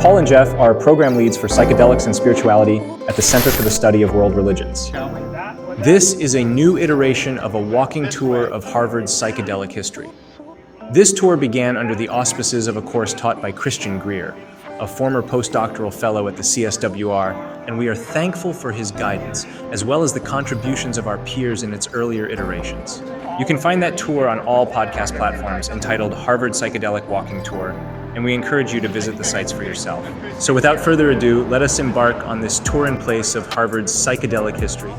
Paul and Jeff are program leads for psychedelics and spirituality at the Center for the Study of World Religions. This is a new iteration of a walking tour of Harvard's psychedelic history. This tour began under the auspices of a course taught by Christian Greer, a former postdoctoral fellow at the CSWR, and we are thankful for his guidance, as well as the contributions of our peers in its earlier iterations. You can find that tour on all podcast platforms entitled Harvard Psychedelic Walking Tour, and we encourage you to visit the sites for yourself. So without further ado, let us embark on this tour in place of Harvard's psychedelic history.